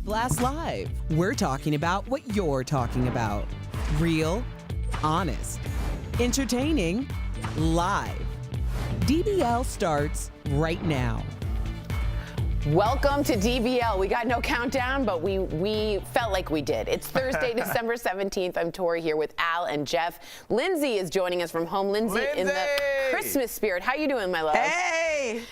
Blast Live. We're talking about what you're talking about. Real, honest, entertaining, live. DBL starts right now. Welcome to DBL. We got no countdown, but we felt like we did. It's Thursday, December 17th. I'm Tori here with Al and Jeff. Lindsay is joining us from home. Lindsay, in the Christmas spirit. How you doing, my love? Hey!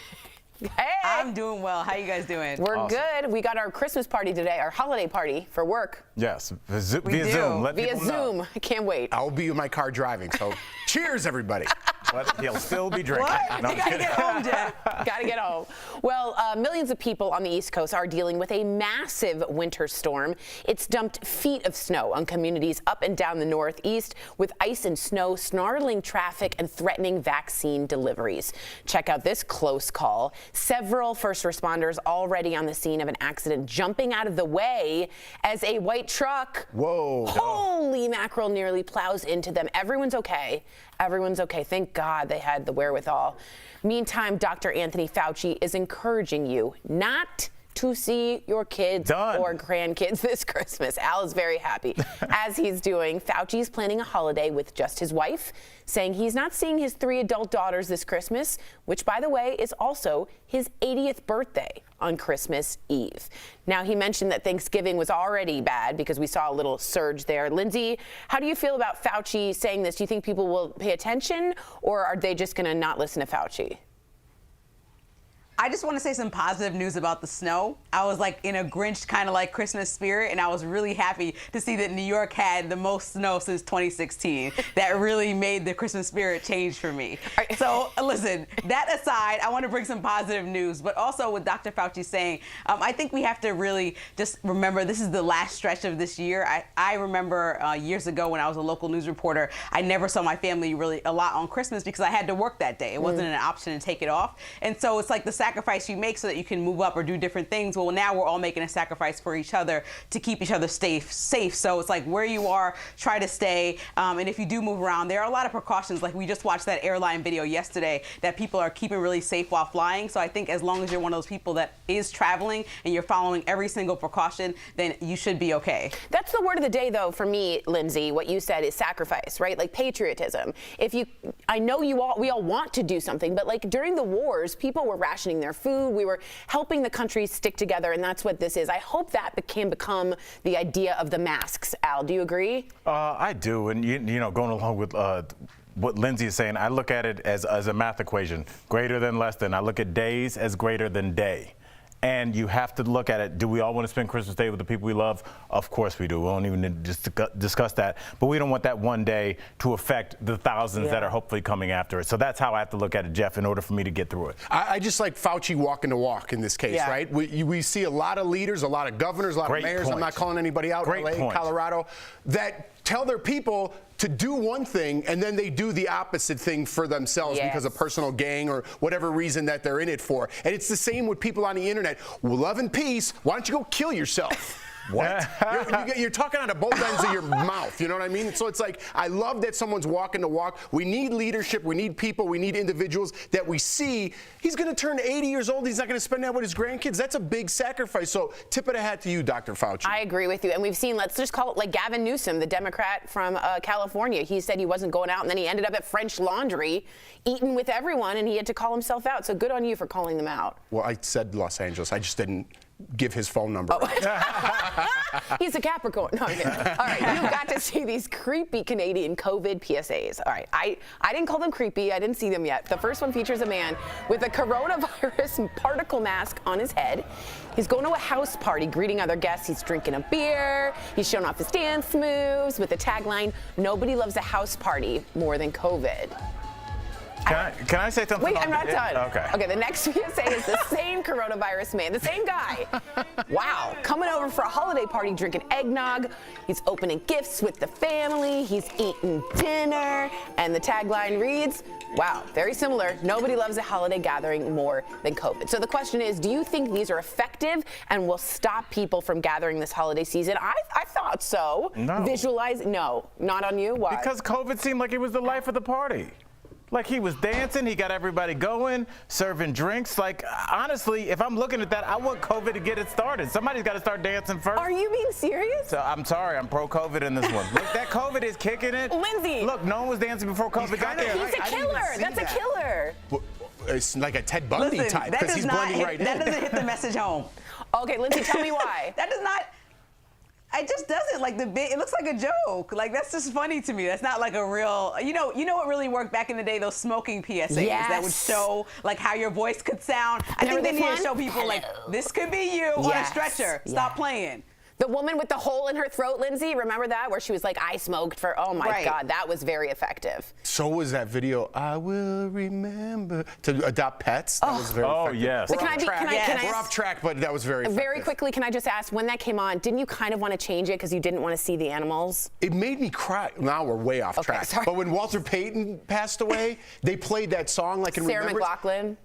Hey! I'm doing well. How you guys doing? We're awesome. Good. We got our Christmas party today, our holiday party for work. Yes, via Zoom. Via Zoom. I can't wait. I will be in my car driving, so cheers, everybody. But he'll still be drinking. What? No, You gotta get home, Jeff. Gotta get home. Well, millions of people on the East Coast are dealing with a massive winter storm. It's dumped feet of snow on communities up and down the Northeast, with ice and snow snarling traffic and threatening vaccine deliveries. Check out this close call. Several first responders already on the scene of an accident, jumping out of the way as a white truck, Whoa. holy mackerel, nearly plows into them. Everyone's okay. Everyone's okay. Thank God they had the wherewithal. Meantime, Dr. Anthony Fauci is encouraging you not to see your kids Done. or grandkids this Christmas. Al is very happy, as he's doing. Fauci's planning a holiday with just his wife, saying he's not seeing his 3 adult daughters this Christmas, which, by the way, is also his 80th birthday on Christmas Eve. Now, he mentioned that Thanksgiving was already bad because we saw a little surge there. Lindsay, how do you feel about Fauci saying this? Do you think people will pay attention, or are they just going to not listen to Fauci? I just want to say some positive news about the snow. I was like in a Grinch kind of like Christmas spirit, and I was really happy to see that New York had the most snow since 2016. That really made the Christmas spirit change for me. So listen, that aside, I want to bring some positive news, but also with Dr. Fauci saying, I think we have to really just remember this is the last stretch of this year. I remember years ago when I was a local news reporter, I never saw my family really a lot on Christmas because I had to work that day. It wasn't an option to take it off. And so it's like the sacrifice you make so that you can move up or do different things. Well, now we're all making a sacrifice for each other to keep each other safe. So it's like where you are, try to stay. And if you do move around, there are a lot of precautions. Like we just watched that airline video yesterday that people are keeping really safe while flying. So I think as long as you're one of those people that is traveling and you're following every single precaution, then you should be okay. That's the word of the day, though, for me, Lindsay. What you said is sacrifice, right? Like patriotism. I know we all want to do something, but like during the wars, people were rationing their food. We were helping the country stick together, and that's what this is. I hope that can become the idea of the masks. Al, do you agree? I do, and you know, going along with what Lindsay is saying, I look at it as a math equation: greater than, less than. I look at days as greater than day. And you have to look at it. Do we all want to spend Christmas Day with the people we love? Of course we do. We won't even discuss that. But we don't want that one day to affect the thousands that are hopefully coming after it. So that's how I have to look at it, Jeff, in order for me to get through it. I just like Fauci walking the walk in this case, right? We see a lot of leaders, a lot of governors, a lot of mayors. I'm not calling anybody out, LA, Colorado, that tell their people to do one thing and then they do the opposite thing for themselves because of personal gain or whatever reason that they're in it for. And it's the same with people on the internet. Well, love and peace, why don't you go kill yourself? What? You're talking out of both ends of your mouth, you know what I mean? So it's like, I love that someone's walking the walk. We need leadership, we need people, we need individuals that we see. He's going to turn 80 years old, he's not going to spend that with his grandkids. That's a big sacrifice. So tip of the hat to you, Dr. Fauci. I agree with you. And we've seen, let's just call it like Gavin Newsom, the Democrat from California. He said he wasn't going out, and then he ended up at French Laundry eating with everyone, and he had to call himself out. So good on you for calling them out. Well, I said Los Angeles. I just didn't give his phone number. He's a Capricorn. No, I'm kidding. All right, you've got to see these creepy Canadian COVID PSAs. All right, I didn't call them creepy. I didn't see them yet. The first one features a man with a coronavirus particle mask on his head. He's going to a house party, greeting other guests. He's drinking a beer. He's showing off his dance moves with the tagline, "Nobody loves a house party more than COVID." Can I say something? Wait, I'm not done. Okay. Okay, the next PSA is the same coronavirus man, the same guy. Wow, coming over for a holiday party, drinking eggnog. He's opening gifts with the family. He's eating dinner. And the tagline reads, wow, very similar. Nobody loves a holiday gathering more than COVID. So the question is, do you think these are effective and will stop people from gathering this holiday season? I thought so. No. No, not on you. Why? Because COVID seemed like it was the life of the party. Like he was dancing, he got everybody going, serving drinks. Like, honestly, if I'm looking at that, I want COVID to get it started. Somebody's got to start dancing first. Are you being serious? So I'm sorry, I'm pro-COVID in this one. Look, that COVID is kicking it. Lindsay. Look, no one was dancing before COVID got there. He's a killer. That's a killer. It's like a Ted Bundy type because he's blending right in. That doesn't hit the message home. Okay, Lindsay, tell me why. That does not. It just doesn't. Like it looks like a joke. Like that's just funny to me. That's not like a real. You know what really worked back in the day? Those smoking PSAs that would show like how your voice could sound. I think they need to show people like this could be you on a stretcher. Stop playing. The woman with the hole in her throat, Lindsay, remember that? Where she was like, I smoked for, oh my God, that was very effective. So was that video, I will remember, to adopt pets. That was very effective. Yes. We're off track, but that was very effective. Very quickly, can I just ask, when that came on, didn't you kind of want to change it because you didn't want to see the animals? It made me cry. Now we're way off track. Sorry. But when Walter Payton passed away, they played that song like in Sarah Remembrance. McLachlan.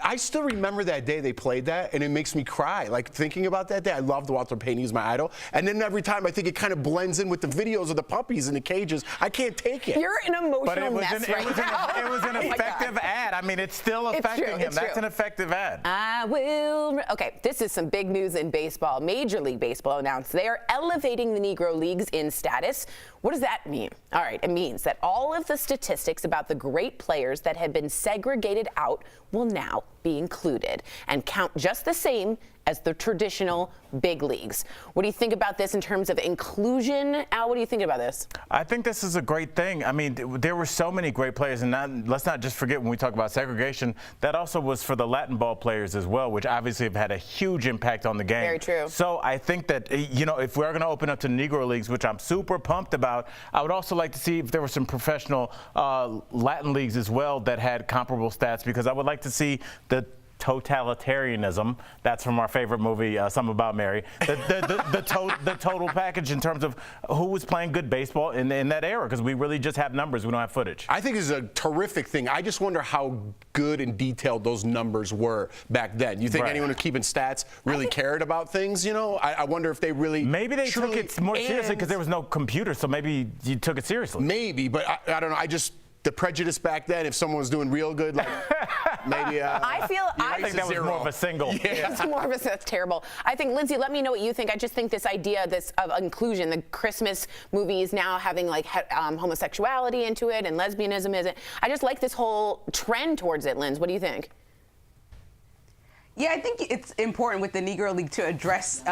I still remember that day they played that, and it makes me cry. Like, thinking about that day, I loved Walter Payton. He's my idol. And then every time I think it kind of blends in with the videos of the puppies in the cages. I can't take it. You're an emotional mess right now. It was an effective ad. I mean, it's still affecting him. That's an effective ad. I will. Okay, this is some big news in baseball. Major League Baseball announced they are elevating the Negro Leagues in status. What does that mean? All right, it means that all of the statistics about the great players that had been segregated out will now be included and count just the same as the traditional big leagues. What do you think about this in terms of inclusion? Al, what do you think about this? I think this is a great thing. I mean, there were so many great players, and let's not just forget when we talk about segregation, that also was for the Latin ball players as well, which obviously have had a huge impact on the game. Very true. So I think that, you know, if we're going to open up to Negro Leagues, which I'm super pumped about, I would also like to see if there were some professional Latin leagues as well that had comparable stats, because I would like to see the totalitarianism, that's from our favorite movie, Something About Mary, the total package in terms of who was playing good baseball in that era, because we really just have numbers, we don't have footage. I think this is a terrific thing. I just wonder how good and detailed those numbers were back then. You think anyone who's keeping stats really cared about things, you know? I wonder if they really... Maybe they took it more seriously because there was no computer, so maybe you took it seriously. Maybe, but I don't know. The prejudice back then, if someone was doing real good, like maybe. I think that was more of a single. Yeah. That's terrible. I think, Lindsay, let me know what you think. I just think this idea of inclusion, the Christmas movies now having like homosexuality into it and lesbianism isn't. I just like this whole trend towards it, Linz. What do you think? Yeah, I think it's important with the Negro League to address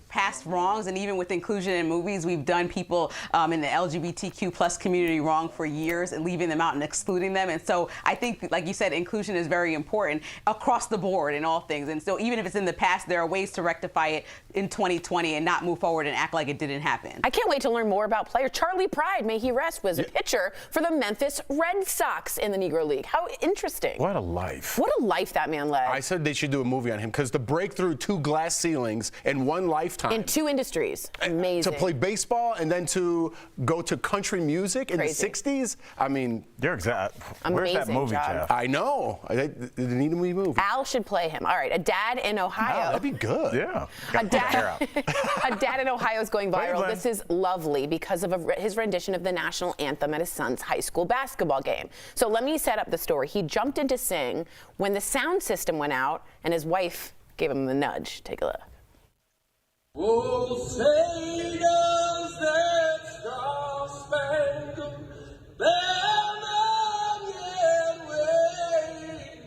past wrongs, and even with inclusion in movies, we've done people in the LGBTQ plus community wrong for years and leaving them out and excluding them. And so I think, like you said, inclusion is very important across the board in all things. And so even if it's in the past, there are ways to rectify it in 2020 and not move forward and act like it didn't happen. I can't wait to learn more about players. Charlie Pride, may he rest, was a pitcher for the Memphis Red Sox in the Negro League. How interesting. What a life. What a life that man led. I said they should do a movie on him, because to break through 2 glass ceilings in one lifetime. In 2 industries. Amazing. To play baseball and then to go to country music in Crazy. the 60s. I mean, you're exact. Where's that movie, Jeff? I know. They need a movie. Al should play him. All right, a dad in Ohio. Oh, that'd be good. Yeah. A dad in Ohio is going viral. This is lovely because of his rendition of the national anthem at his son's high school basketball game. So let me set up the story. He jumped in to sing when the sound system went out and his wife gave him the nudge. Take a look. Oh, say does that star-spangled banner yet wave?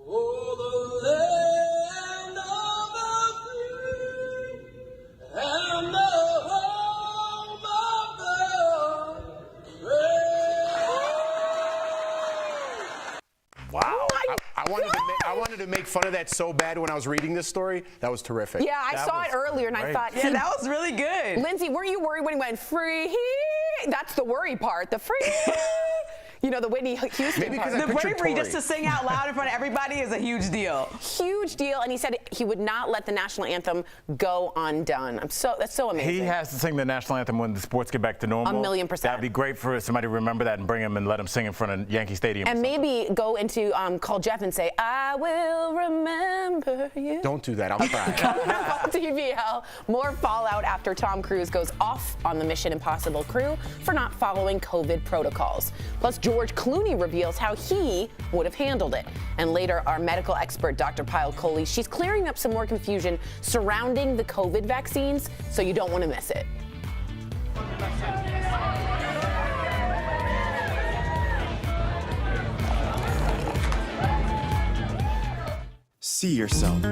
Oh, the land of the free and the home of the brave. Wow. I wanted to make fun of that so bad when I was reading this story. That was terrific. Yeah, I saw it earlier and I thought, yeah, that was really good. Lindsay, weren't you worried when he went free? That's the worry part. The free. You know, the Whitney Houston part. The bravery just to sing out loud in front of everybody is a huge deal. Huge deal. And he said he would not let the national anthem go undone. That's so amazing. He has to sing the national anthem when the sports get back to normal. 1,000,000%. That'd be great for somebody to remember that and bring him and let him sing in front of Yankee Stadium. And maybe go into call Jeff and say, I will remember you. Don't do that. I'll cry. Coming up on DBL, more fallout after Tom Cruise goes off on the Mission Impossible crew for not following COVID protocols. Plus, George Clooney reveals how he would have handled it. And later, our medical expert, Dr. Pyle Coley, she's clearing up some more confusion surrounding the COVID vaccines, so you don't want to miss it. See yourself.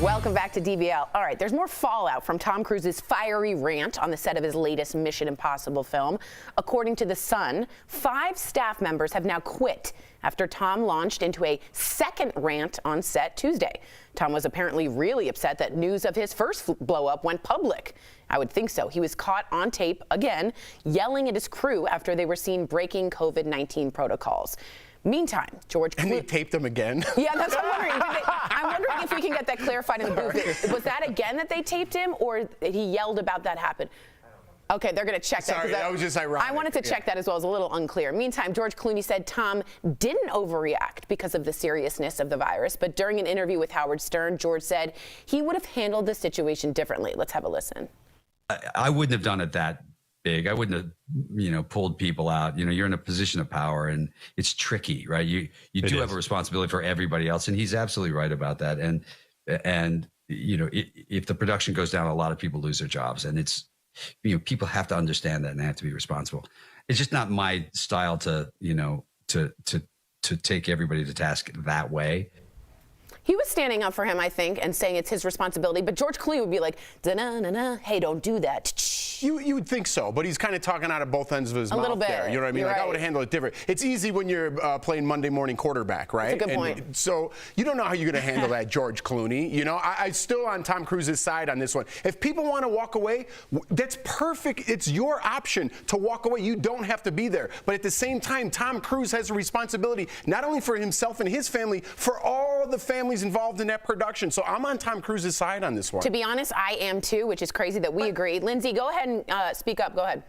Welcome back to DBL. All right, there's more fallout from Tom Cruise's fiery rant on the set of his latest Mission Impossible film. According to The Sun, 5 staff members have now quit after Tom launched into a second rant on set Tuesday. Tom was apparently really upset that news of his first blow-up went public. I would think so. He was caught on tape again, yelling at his crew after they were seen breaking COVID-19 protocols. Meantime, George Clooney. And they taped him again? Yeah, that's what I'm wondering. I'm wondering if we can get that clarified in the booth. Was that again that they taped him, or he yelled about that happened? Okay, they're going to check that. Sorry, that was just ironic. I wanted to check that as well. It was a little unclear. Meantime, George Clooney said Tom didn't overreact because of the seriousness of the virus, but during an interview with Howard Stern, George said he would have handled the situation differently. Let's have a listen. I wouldn't have done it that big. I wouldn't have, pulled people out. You're in a position of power, and it's tricky, right? You do have a responsibility for everybody else, and he's absolutely right about that. And if the production goes down, a lot of people lose their jobs, and it's, people have to understand that and they have to be responsible. It's just not my style to take everybody to task that way. He was standing up for him, I think, and saying it's his responsibility. But George Clooney would be like, da-na-na-na, hey, don't do that. You would think so, but he's kind of talking out of both ends of his mouth. A little bit. There, you know what I mean? You're like, right. I would have handled it different. It's easy when you're playing Monday morning quarterback, right? That's a good point. So you don't know how you're going to handle that, George Clooney. I'm still on Tom Cruise's side on this one. If people want to walk away, that's perfect. It's your option to walk away. You don't have to be there. But at the same time, Tom Cruise has a responsibility not only for himself and his family, for all the families involved in that production. So I'm on Tom Cruise's side on this one. To be honest, I am too, which is crazy that we agree. Lindsay, go ahead and speak up. Go ahead.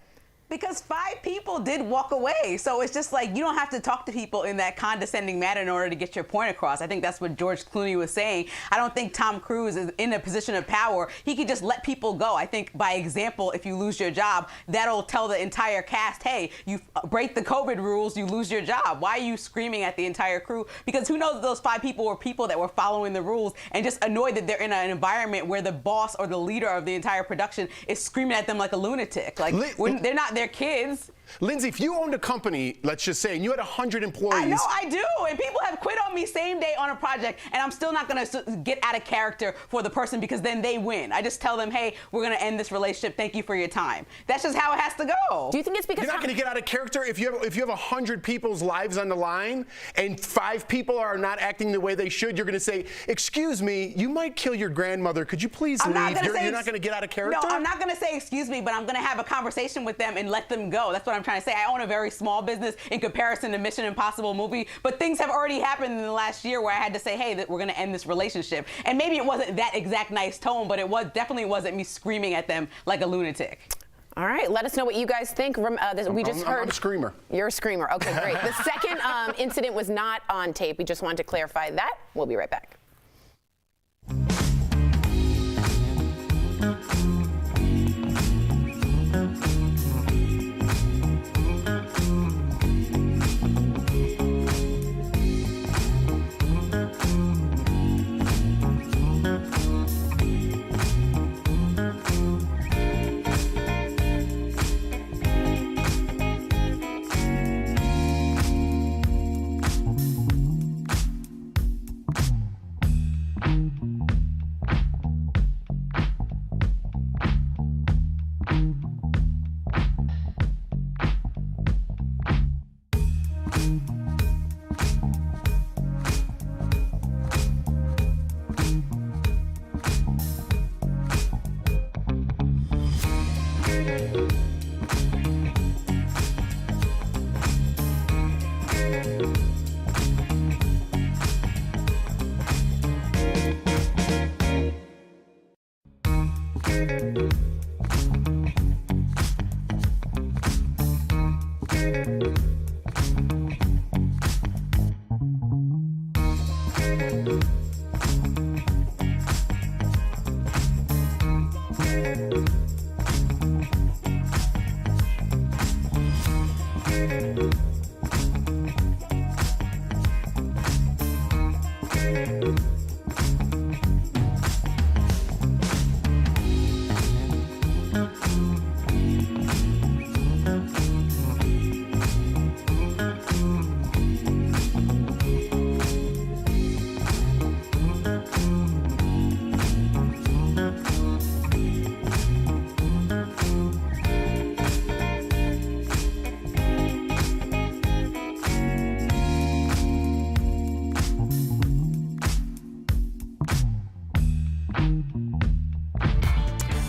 Because 5 people did walk away. So it's just like, you don't have to talk to people in that condescending manner in order to get your point across. I think that's what George Clooney was saying. I don't think Tom Cruise is in a position of power. He could just let people go. I think by example, if you lose your job, that'll tell the entire cast, hey, you break the COVID rules, you lose your job. Why are you screaming at the entire crew? Because who knows if those 5 people were people that were following the rules and just annoyed that they're in an environment where the boss or the leader of the entire production is screaming at them like a lunatic. Like, they're not their kids. Lindsay, if you owned a company, let's just say, and you had 100 employees. I know I do, and people have quit on me same day on a project, and I'm still not going to get out of character for the person because then they win. I just tell them, hey, we're going to end this relationship. Thank you for your time. That's just how it has to go. Do you think it's because you're not going to get out of character if you have 100 people's lives on the line and 5 people are not acting the way they should? You're going to say, excuse me, you might kill your grandmother. Could you please leave? You're not going to get out of character? No, I'm not going to say excuse me, but I'm going to have a conversation with them and let them go. That's what I'm trying to say. I own a very small business in comparison to Mission Impossible movie, but things have already happened in the last year where I had to say, hey, that we're going to end this relationship. And maybe it wasn't that exact nice tone, but it definitely wasn't me screaming at them like a lunatic. All right, let us know what you guys think. We just heard. I'm a screamer. You're a screamer. Okay, great. The second incident was not on tape. We just wanted to clarify that. We'll be right back.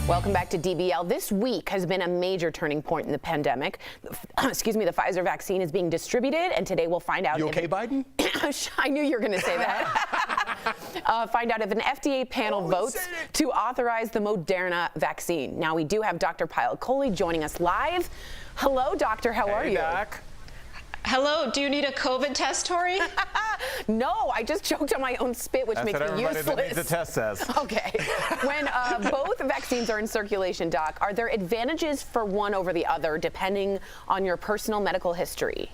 Welcome back to DBL. This week has been a major turning point in the pandemic. Excuse me, the Pfizer vaccine is being distributed, and today we'll find out. You okay, Biden? I knew you were going to say that. Find out if an FDA panel votes to authorize the Moderna vaccine. Now, we do have Dr. Pyle Coley joining us live. Hello, doctor. How are you? Doc. Hello, do you need a COVID test, Tori? No, I just choked on my own spit, which makes me useless. That needs a test says. Okay. When both vaccines are in circulation, Doc, are there advantages for one over the other depending on your personal medical history?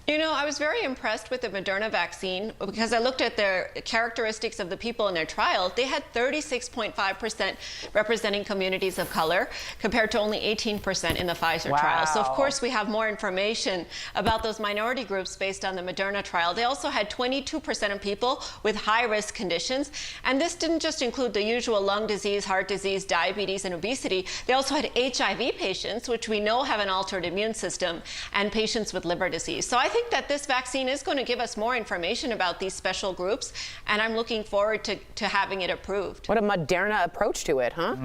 You know, I was very impressed with the Moderna vaccine because I looked at their characteristics of the people in their trial. They had 36.5% representing communities of color compared to only 18% in the Pfizer trial. So, of course, we have more information about those minority groups based on the Moderna trial. They also had 22% of people with high-risk conditions. And this didn't just include the usual lung disease, heart disease, diabetes, and obesity. They also had HIV patients, which we know have an altered immune system, and patients with liver disease. So I think that this vaccine is going to give us more information about these special groups, and I'm looking forward to having it approved. What a Moderna approach to it, huh?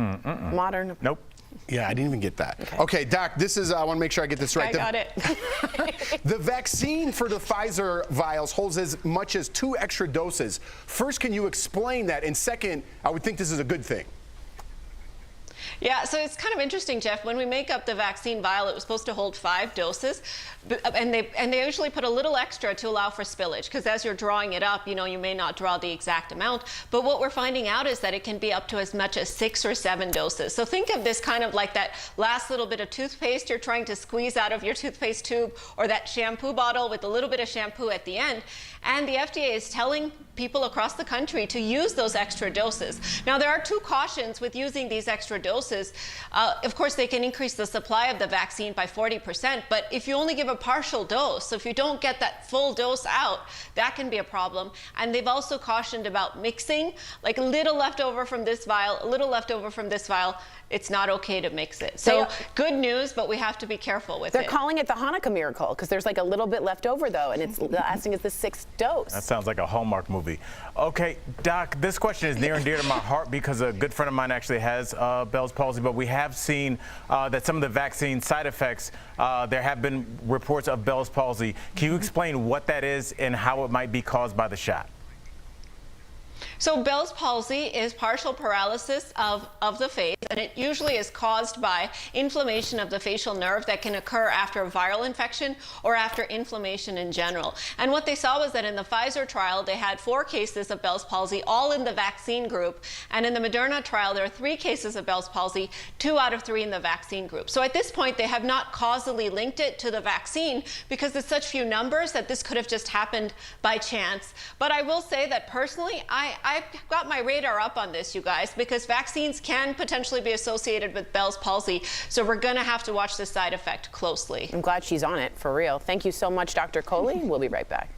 Modern. Nope. Yeah, I didn't even get that. Okay, Doc, this is, I want to make sure I get this right. I got it. The vaccine for the Pfizer vials holds as much as 2 extra doses. First, can you explain that? And second, I would think this is a good thing. Yeah, so it's kind of interesting, Jeff. When we make up the vaccine vial, it was supposed to hold 5 doses, and they usually put a little extra to allow for spillage, because as you're drawing it up, you know, you may not draw the exact amount. But what we're finding out is that it can be up to as much as 6 or 7 doses. So think of this kind of like that last little bit of toothpaste you're trying to squeeze out of your toothpaste tube, or that shampoo bottle with a little bit of shampoo at the end. And the FDA is telling people across the country to use those extra doses. Now, there are 2 cautions with using these extra doses. Of course, they can increase the supply of the vaccine by 40%, but if you only give a partial dose, so if you don't get that full dose out, that can be a problem. And they've also cautioned about mixing, like a little left over from this vial, a little left over from this vial. It's not okay to mix it. So good news, but we have to be careful with it. They're calling it the Hanukkah miracle because there's like a little bit left over, though, and it's lasting as the 6th dose. That sounds like a Hallmark movie. Okay, Doc, this question is near and dear to my heart because a good friend of mine actually has Bell's palsy, but we have seen that some of the vaccine side effects, there have been reports of Bell's palsy. Can you explain what that is and how it might be caused by the shot? So Bell's palsy is partial paralysis of the face, and it usually is caused by inflammation of the facial nerve that can occur after a viral infection or after inflammation in general. And what they saw was that in the Pfizer trial, they had 4 cases of Bell's palsy, all in the vaccine group. And in the Moderna trial, there are 3 cases of Bell's palsy, 2 out of 3 in the vaccine group. So at this point, they have not causally linked it to the vaccine because there's such few numbers that this could have just happened by chance. But I will say that personally, I've got my radar up on this, you guys, because vaccines can potentially be associated with Bell's palsy. So we're going to have to watch the side effect closely. I'm glad she's on it, for real. Thank you so much, Dr. Coley. We'll be right back.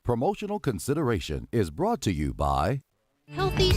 Promotional consideration is brought to you by Healthy.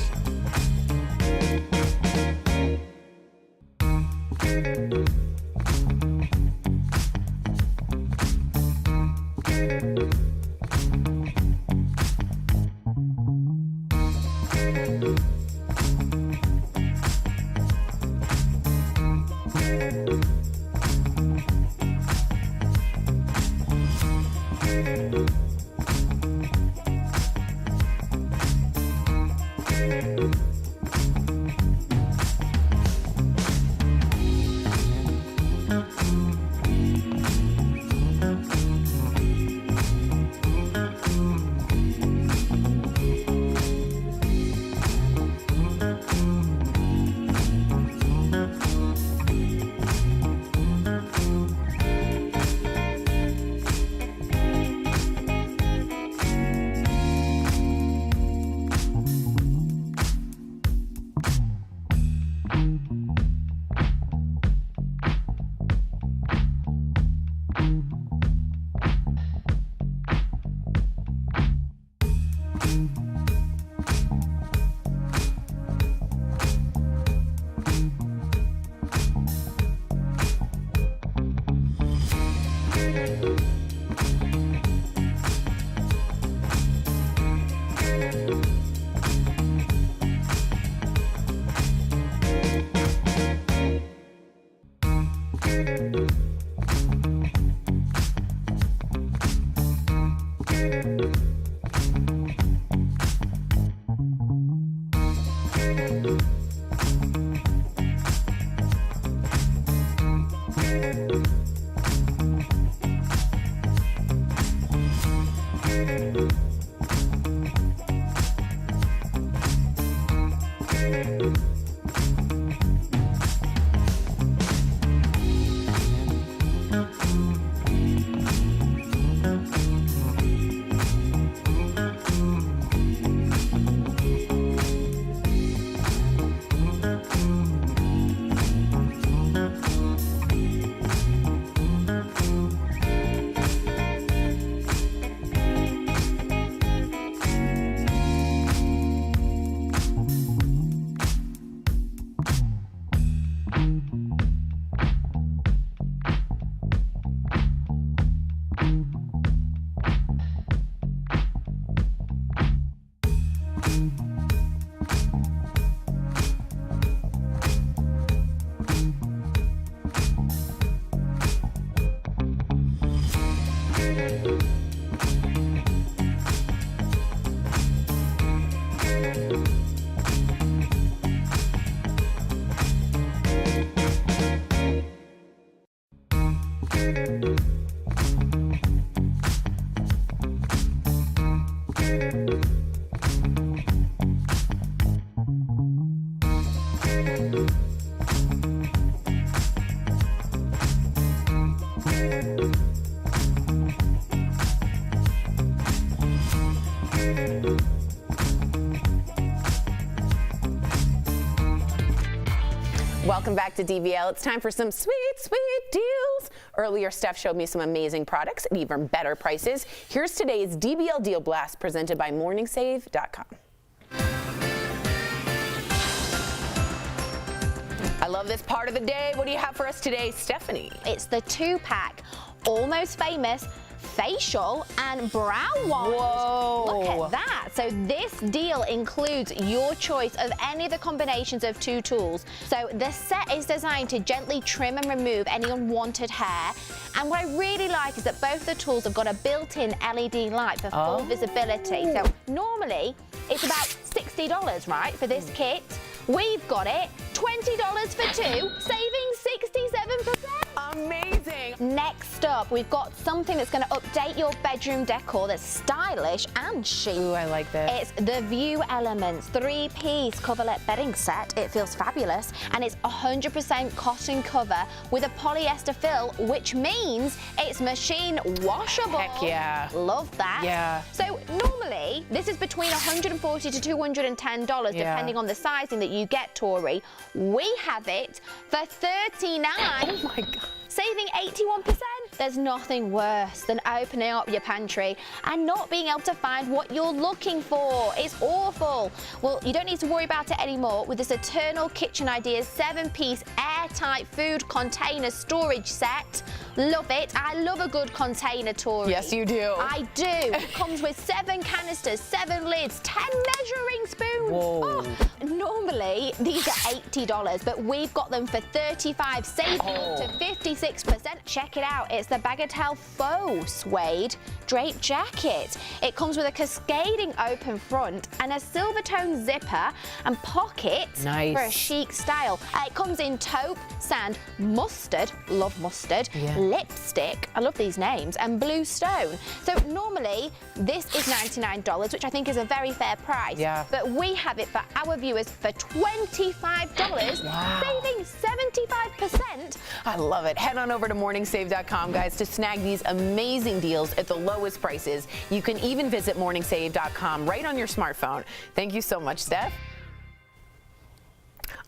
Welcome back to DBL. It's time for some sweet, sweet deals. Earlier, Steph showed me some amazing products at even better prices. Here's today's DBL Deal Blast presented by MorningSave.com. I love this part of the day. What do you have for us today, Stephanie? It's the 2-pack Almost Famous facial and brow wash. Whoa. Look at that. So this deal includes your choice of any of the combinations of 2 tools. So the set is designed to gently trim and remove any unwanted hair. And what I really like is that both the tools have got a built-in LED light for full visibility. So normally it's about $60, right, for this kit. We've got it $20 for 2, saving 67%. Amazing. Next up, we've got something that's going to update your bedroom decor that's stylish and chic. Ooh, I like this. It's the View Elements 3-piece coverlet bedding set. It feels fabulous, and it's 100% cotton cover with a polyester fill, which means it's machine washable. Heck yeah. Love that. Yeah. So normally, this is between $140 to $210, depending on the sizing that you get, Tori. We have it for $39. Oh my God. Saving 81%. There's nothing worse than opening up your pantry and not being able to find what you're looking for. It's awful. Well, you don't need to worry about it anymore with this Eternal Kitchen Ideas 7-piece airtight food container storage set. Love it. I love a good container, Tori. Yes, you do. I do. It comes with 7 canisters, 7 lids, 10 measuring spoons. Whoa. Oh, normally, these are $80, but we've got them for $35, saving up to 56%. Check it out. It's the Bagatelle Faux Suede Drape Jacket. It comes with a cascading open front and a silver tone zipper and pockets for a chic style. It comes in taupe, sand, mustard, love mustard, lipstick, I love these names, and blue stone. So normally this is $99, which I think is a very fair price. Yeah. But we have it for our viewers for $25, saving 75%. I love it. Head on over to morningsave.com, guys, to snag these amazing deals at the lowest prices. You can even visit morningsave.com right on your smartphone. Thank you so much, Steph.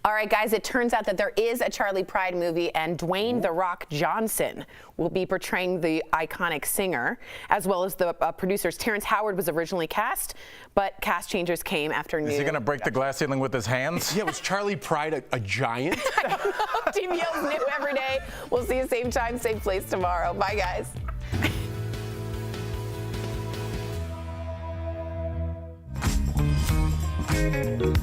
All right, guys, it turns out that there is a Charlie Pride movie, and Dwayne "The Rock" Johnson will be portraying the iconic singer, as well as the producers. Terrence Howard was originally cast, but cast changes came after news. Is he going to break the glass ceiling with his hands? Yeah, was Charlie Pride a giant? I don't know. DBL's new every day. We'll see you same time, same place tomorrow. Bye, guys. Thank you.